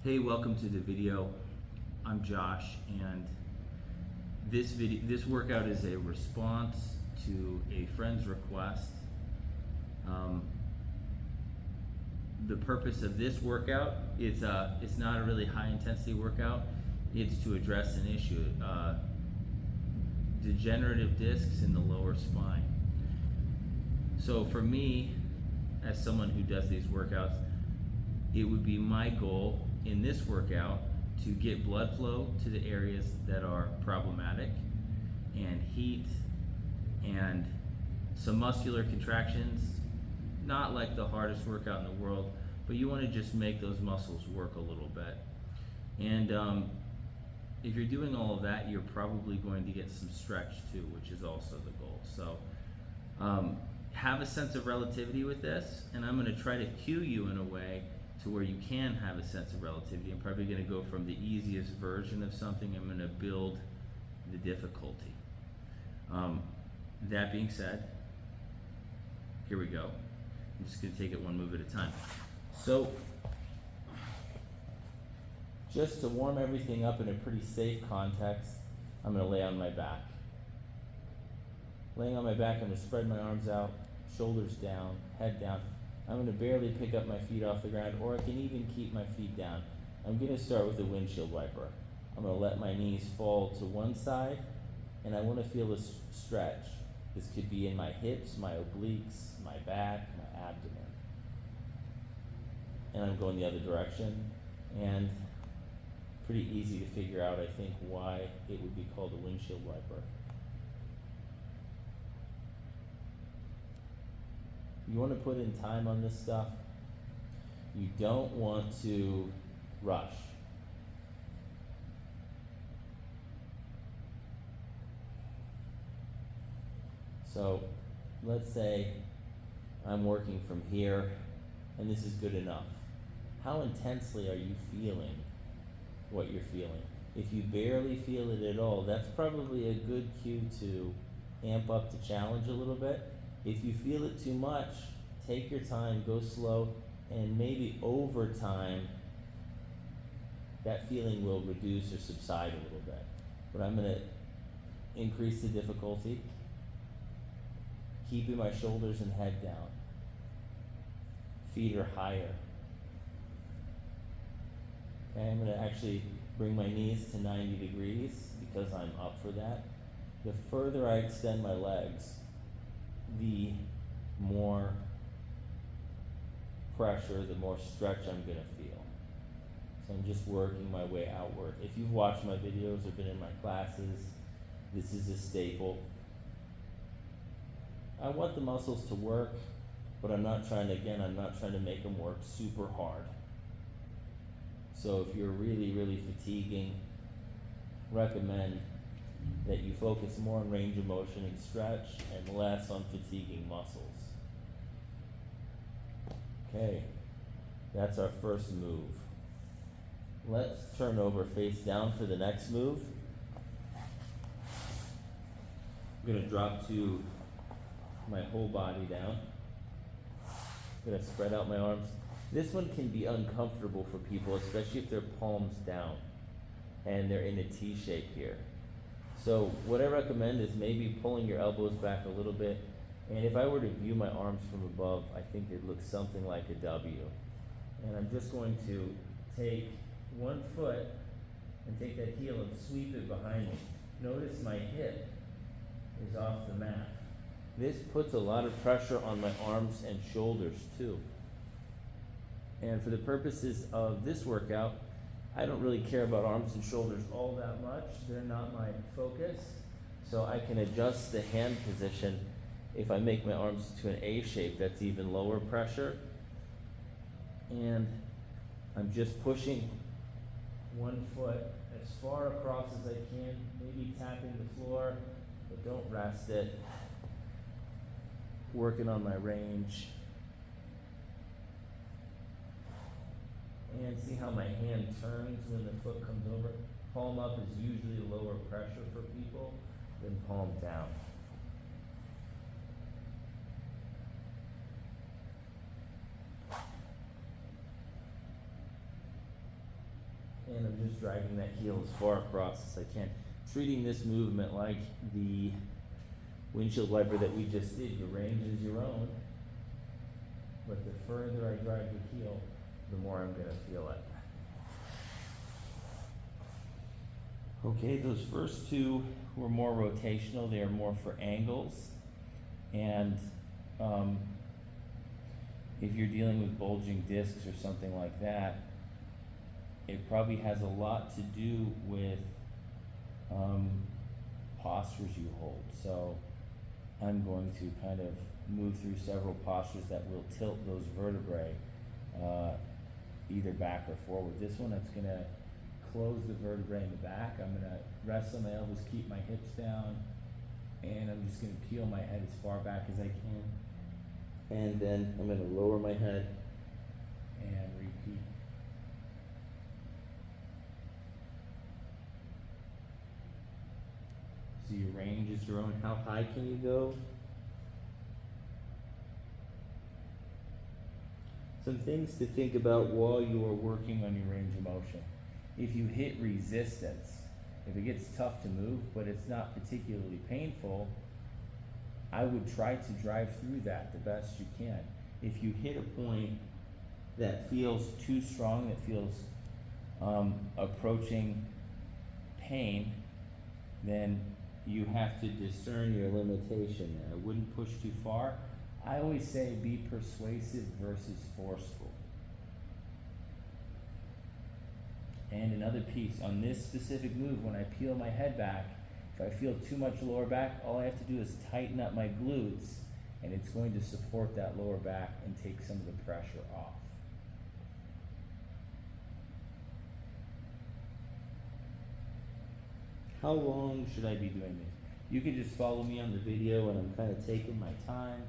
Hey, welcome to the video. I'm Josh, and this workout is a response to a friend's request. The purpose of this workout is it's not a really high intensity workout. It's to address an issue, degenerative discs in the lower spine. So for me, as someone who does these workouts, it would be my goal in this workout to get blood flow to the areas that are problematic, and heat and some muscular contractions, not like the hardest workout in the world, but you want to just make those muscles work a little bit. And if you're doing all of that, you're probably going to get some stretch too, which is also the goal. So have a sense of relativity with this, and I'm going to try to cue you in a way to where you can have a sense of relativity. I'm probably going to go from the easiest version of something. I'm going to build the difficulty. That being said, here we go. I'm just going to take it one move at a time. So, just to warm everything up in a pretty safe context, I'm going to lay on my back. Laying on my back, I'm going to spread my arms out, shoulders down, head down. I'm going to barely pick up my feet off the ground, or I can even keep my feet down. I'm going to start with a windshield wiper. I'm going to let my knees fall to one side, and I want to feel a stretch. This could be in my hips, my obliques, my back, my abdomen. And I'm going the other direction, and pretty easy to figure out, I think, why it would be called a windshield wiper. You want to put in time on this stuff. You don't want to rush. So let's say I'm working from here and this is good enough. How intensely are you feeling what you're feeling? If you barely feel it at all, that's probably a good cue to amp up the challenge a little bit. If you feel it too much, take your time, go slow, and maybe over time, that feeling will reduce or subside a little bit. But I'm going to increase the difficulty, keeping my shoulders and head down. Feet are higher. Okay, I'm going to actually bring my knees to 90 degrees because I'm up for that. The further I extend my legs, the more pressure, the more stretch I'm going to feel. So I'm just working my way outward. If you've watched my videos or been in my classes, this is a staple. I want the muscles to work, but I'm not trying to make them work super hard. So if you're really, really fatiguing, recommend that you focus more on range of motion and stretch and less on fatiguing muscles. Okay, that's our first move. Let's turn over face down for the next move. I'm going to drop to my whole body down. I'm going to spread out my arms. This one can be uncomfortable for people, especially if their palms down and they're in a T shape here. So what I recommend is maybe pulling your elbows back a little bit. And if I were to view my arms from above, I think it looks something like a W. And I'm just going to take one foot and take that heel and sweep it behind me. Notice my hip is off the mat. This puts a lot of pressure on my arms and shoulders too. And for the purposes of this workout, I don't really care about arms and shoulders all that much. They're not my focus. So I can adjust the hand position. If I make my arms to an A shape, that's even lower pressure. And I'm just pushing one foot as far across as I can, maybe tapping the floor, but don't rest it. Working on my range. And see how my hand turns when the foot comes over. Palm up is usually lower pressure for people than palm down. And I'm just dragging that heel as far across as I can. Treating this movement like the windshield wiper that we just did. Your range is your own, but the further I drive the heel, the more I'm gonna feel it. Okay, those first two were more rotational. They are more for angles. And if you're dealing with bulging discs or something like that, it probably has a lot to do with postures you hold. So I'm going to kind of move through several postures that will tilt those vertebrae either back or forward. This one, it's gonna close the vertebrae in the back. I'm gonna rest on my elbows, keep my hips down, and I'm just gonna peel my head as far back as I can. And then I'm gonna lower my head and repeat. So your range is your own. How high can you go? Some things to think about while you are working on your range of motion. If you hit resistance, if it gets tough to move, but it's not particularly painful, I would try to drive through that the best you can. If you hit a point that feels too strong, that feels approaching pain, then you have to discern your limitation. I wouldn't push too far. I always say be persuasive versus forceful. And another piece, on this specific move, when I peel my head back, if I feel too much lower back, all I have to do is tighten up my glutes, and it's going to support that lower back and take some of the pressure off. How long should I be doing this? You can just follow me on the video and I'm kind of taking my time.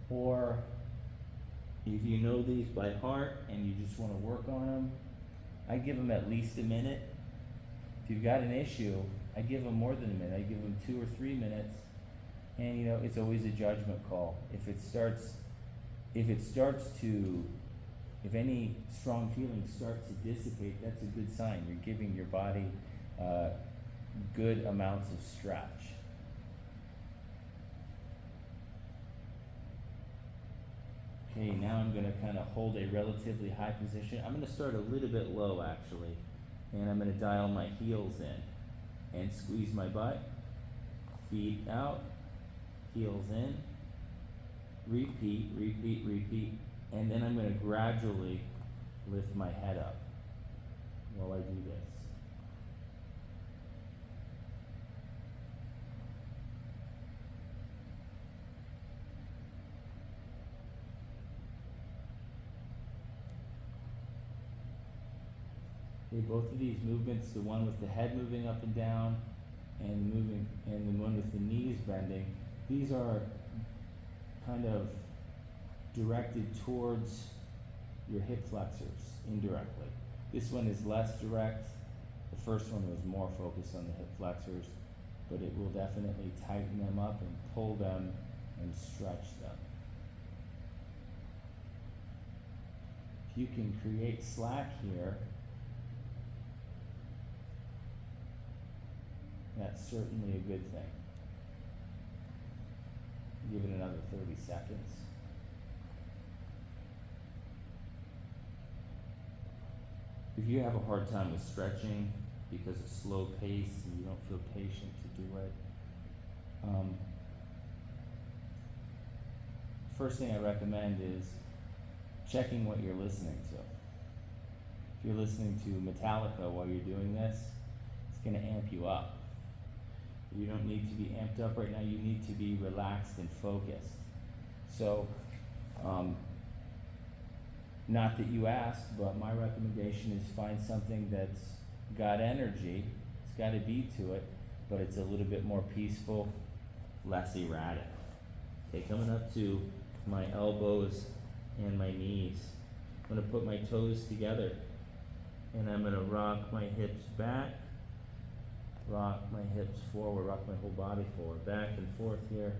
Or if you know these by heart and you just want to work on them, I give them at least a minute. If you've got an issue, I give them more than a minute. I give them 2 or 3 minutes. And you know, it's always a judgment call. If any strong feelings start to dissipate, that's a good sign. You're giving your body good amounts of stretch. Okay, now I'm going to kind of hold a relatively high position. I'm going to start a little bit low actually, and I'm going to dial my heels in and squeeze my butt, feet out, heels in, repeat, repeat, repeat, and then I'm going to gradually lift my head up while I do this. Okay, both of these movements, the one with the head moving up and down and the one with the knees bending, these are kind of directed towards your hip flexors indirectly. This one is less direct. The first one was more focused on the hip flexors, but it will definitely tighten them up and pull them and stretch them. If you can create slack here, that's certainly a good thing. Give it another 30 seconds. If you have a hard time with stretching because it's slow pace and you don't feel patient to do it, first thing I recommend is checking what you're listening to. If you're listening to Metallica while you're doing this, it's going to amp you up. You don't need to be amped up right now, you need to be relaxed and focused. So, not that you asked, but my recommendation is find something that's got energy, it's got a beat to it, but it's a little bit more peaceful, less erratic. Okay, coming up to my elbows and my knees. I'm gonna put my toes together and I'm gonna rock my hips back, rock my hips forward, rock my whole body forward, back and forth here.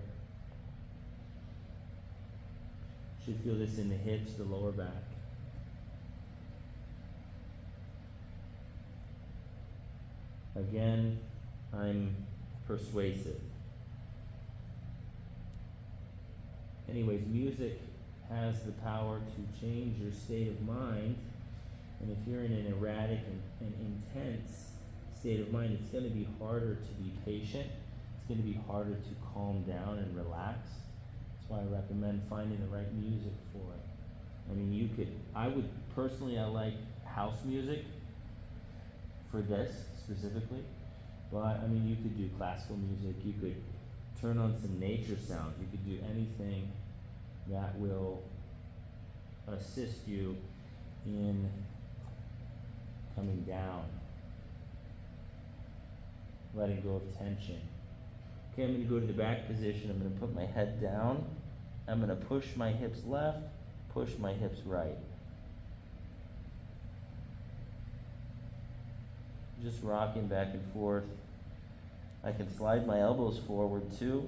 Should feel this in the hips, the lower back. Again, I'm persuasive. Anyways, music has the power to change your state of mind, and if you're in an erratic and intense state of mind, it's going to be harder to be patient. It's going to be harder to calm down and relax. That's why I recommend finding the right music for it. I mean, I like house music for this specifically, but I mean, you could do classical music, you could turn on some nature sounds, you could do anything that will assist you in coming down, letting go of tension. Okay, I'm going to go to the back position. I'm going to put my head down. I'm going to push my hips left, push my hips right. Just rocking back and forth. I can slide my elbows forward too.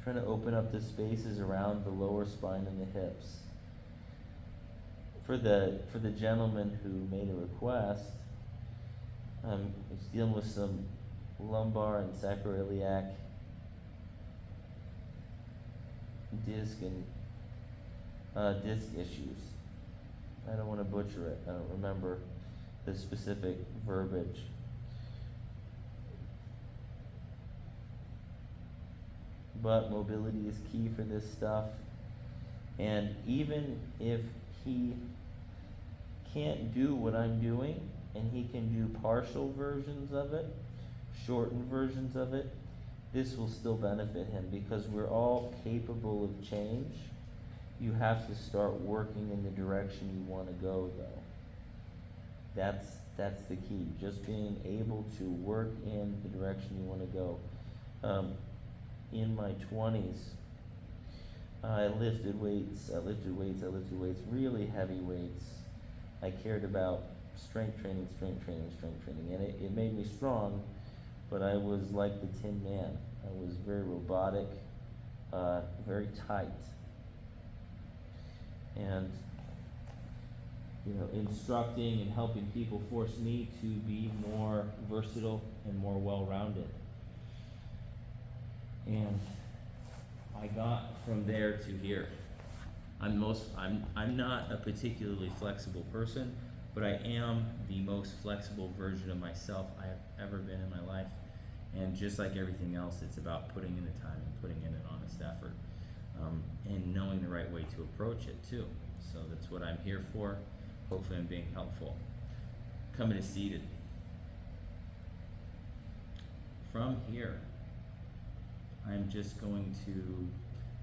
Trying to open up the spaces around the lower spine and the hips. For the gentleman who made a request, he's dealing with some lumbar and sacroiliac disc issues. I don't want to butcher it. I don't remember the specific verbiage. But mobility is key for this stuff. And even if he can't do what I'm doing, and he can do partial versions of it, shortened versions of it, this will still benefit him because we're all capable of change. You have to start working in the direction you want to go, though. That's the key. Just being able to work in the direction you want to go. In my 20s, I lifted weights, really heavy weights. I cared about strength training, and it made me strong, but I was like the Tin Man. I was very robotic, very tight. And instructing and helping people forced me to be more versatile and more well-rounded. And I got from there to here. I'm not a particularly flexible person, but I am the most flexible version of myself I have ever been in my life. And just like everything else, it's about putting in the time and putting in an honest effort, and knowing the right way to approach it too. So that's what I'm here for. Hopefully I'm being helpful. Coming to seated. From here, I'm just going to,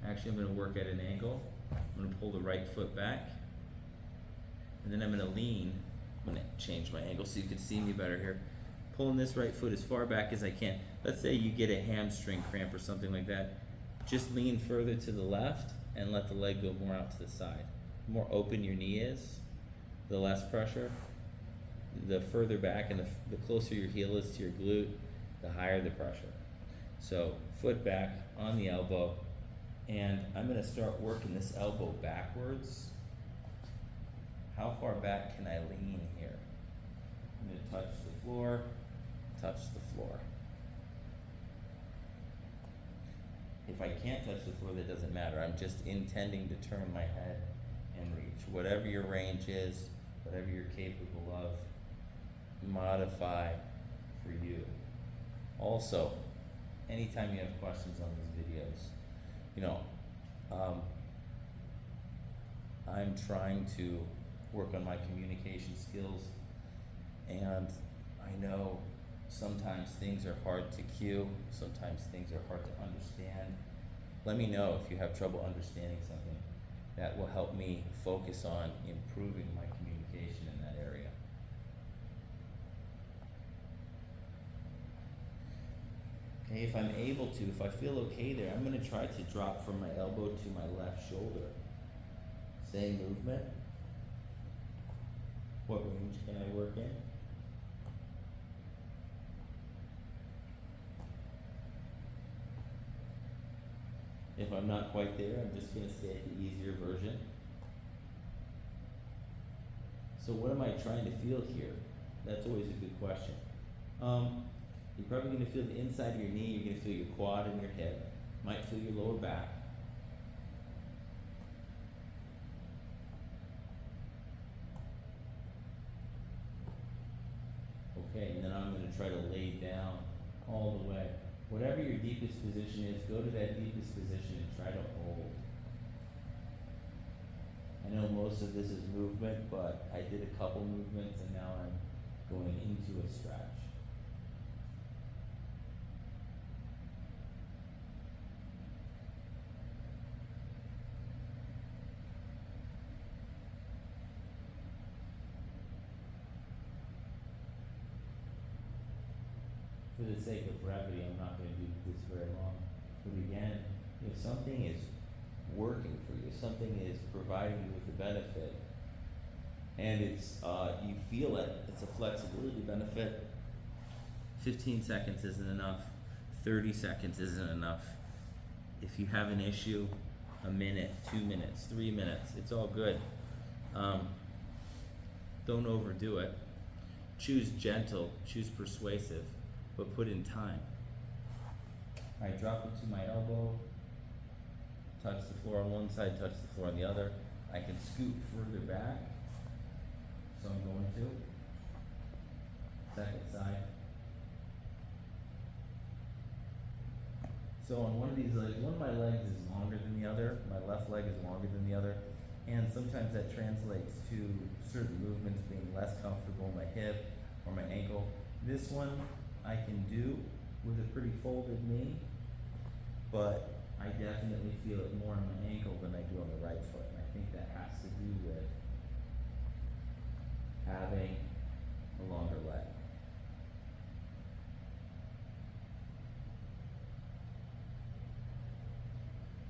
I'm going to work at an angle. I'm going to pull the right foot back, and then I'm going to lean. I'm going to change my angle so you can see me better here. Pulling this right foot as far back as I can. Let's say you get a hamstring cramp or something like that. Just lean further to the left and let the leg go more out to the side. The more open your knee is, the less pressure. The further back and the closer your heel is to your glute, the higher the pressure. So foot back on the elbow, and I'm going to start working this elbow backwards. How far back can I lean here? I'm going to touch the floor, touch the floor. If I can't touch the floor, that doesn't matter. I'm just intending to turn my head and reach. Whatever your range is, whatever you're capable of, modify for you. Also, anytime you have questions on these videos, I'm trying to work on my communication skills, and I know sometimes things are hard to cue, sometimes things are hard to understand. Let me know if you have trouble understanding something. That will help me focus on improving my communication in that area. Okay, if I'm able to, if I feel okay there, I'm going to try to drop from my elbow to my left shoulder. Same movement. What range can I work in? If I'm not quite there, I'm just gonna stay at the easier version. So what am I trying to feel here? That's always a good question. You're probably gonna feel the inside of your knee, you're gonna feel your quad and your hip, might feel your lower back. Okay, and then I'm gonna try to lay down all the way. Whatever your deepest position is, go to that deepest position and try to hold. I know most of this is movement, but I did a couple movements and now I'm going into a stretch. For the sake of brevity, I'm not going to do this very long. But again, if something is working for you, something is providing you with a benefit, and it's you feel it, it's a flexibility benefit. 15 seconds isn't enough. 30 seconds isn't enough. If you have an issue, a minute, 2 minutes, 3 minutes, it's all good. Don't overdo it. Choose gentle, choose persuasive, but put in time. I drop it to my elbow, touch the floor on one side, touch the floor on the other. I can scoot further back, so I'm going to. Second side. So on one of these legs, one of my legs is longer than the other, my left leg is longer than the other, and sometimes that translates to certain movements being less comfortable, my hip or my ankle. This one I can do with a pretty folded knee, but I definitely feel it more on my ankle than I do on the right foot. And I think that has to do with having a longer leg.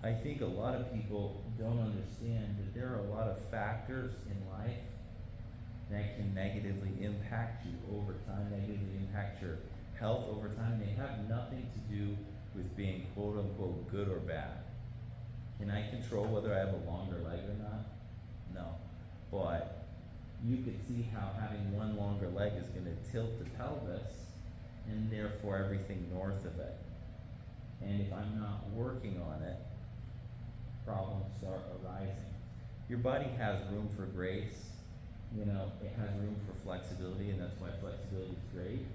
I think a lot of people don't understand that there are a lot of factors in life that can negatively impact you over time, negatively impact your health over time. They have nothing to do with being quote unquote good or bad. Can I control whether I have a longer leg or not? No. But you could see how having one longer leg is going to tilt the pelvis and therefore everything north of it. And if I'm not working on it, problems start arising. Your body has room for grace, you know, it has room for flexibility, and that's why flexibility is great.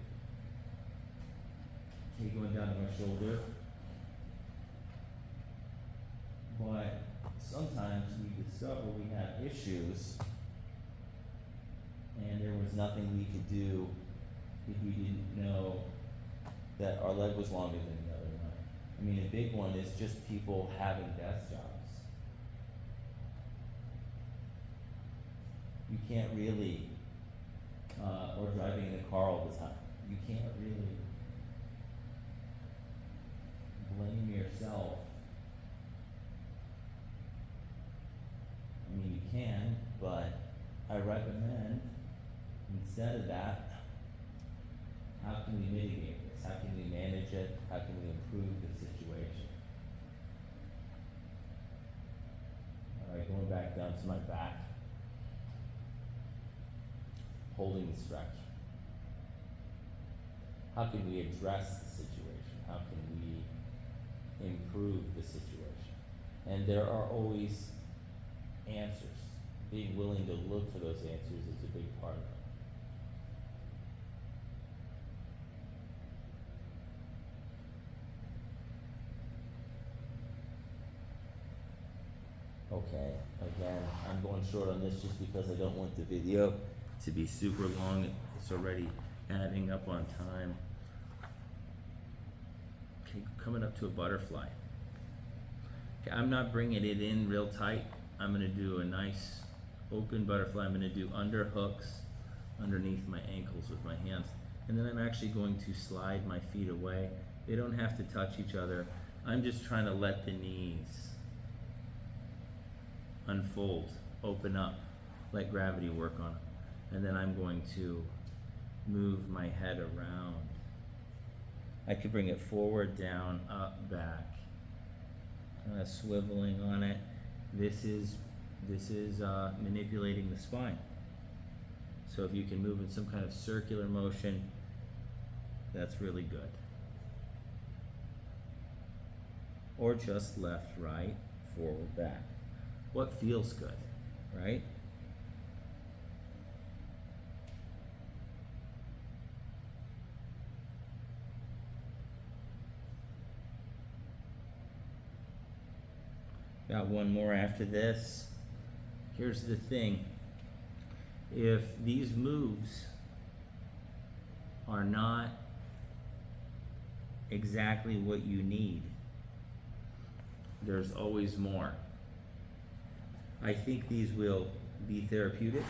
Okay, going down to my shoulder. But sometimes we discover we have issues and there was nothing we could do if we didn't know that our leg was longer than the other one. I mean, a big one is just people having desk jobs. You can't really, or driving in a car all the time. You can't really blame yourself. I mean, you can, but I recommend instead of that, how can we mitigate this? How can we manage it? How can we improve the situation? All right, going back down to my back. Holding the stretch. How can we address the situation? How can we improve the situation? And there are always answers. Being willing to look for those answers is a big part of it. Okay, again, I'm going short on this just because I don't want the video to be super long. It's already adding up on time. Okay, coming up to a butterfly. Okay, I'm not bringing it in real tight. I'm gonna do a nice open butterfly. I'm gonna do under hooks underneath my ankles with my hands. And then I'm actually going to slide my feet away. They don't have to touch each other. I'm just trying to let the knees unfold, open up, let gravity work on them. And then I'm going to move my head around. I could bring it forward, down, up, back. Kind of swiveling on it. This is manipulating the spine. So if you can move in some kind of circular motion, that's really good. Or just left, right, forward, back. What feels good, right? Got one more after this. Here's the thing. If these moves are not exactly what you need, there's always more. I think these will be therapeutic.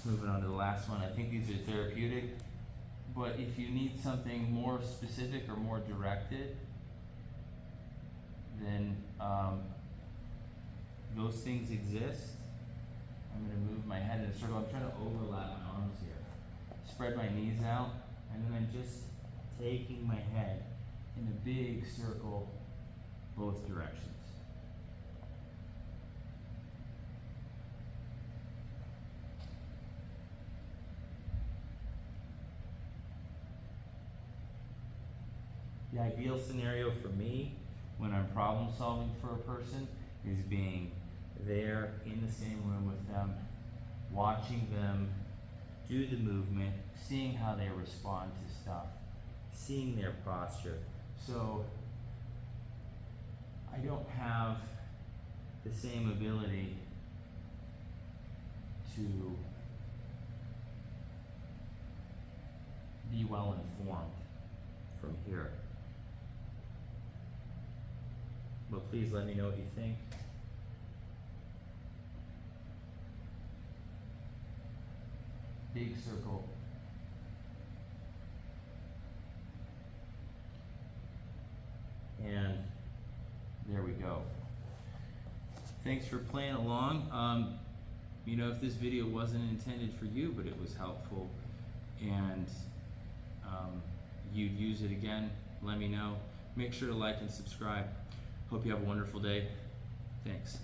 Moving on to the last one, I think these are therapeutic, but if you need something more specific or more directed, then those things exist. I'm going to move my head in a circle. I'm trying to overlap my arms here. Spread my knees out, and then I'm just taking my head in a big circle both directions. The ideal scenario for me when I'm problem solving for a person is being there in the same room with them, watching them do the movement, seeing how they respond to stuff, seeing their posture. So I don't have the same ability to be well informed from here. But please let me know what you think. Big circle. And there we go. Thanks for playing along. You know, if this video wasn't intended for you, but it was helpful, and you'd use it again, let me know. Make sure to like and subscribe. Hope you have a wonderful day. Thanks.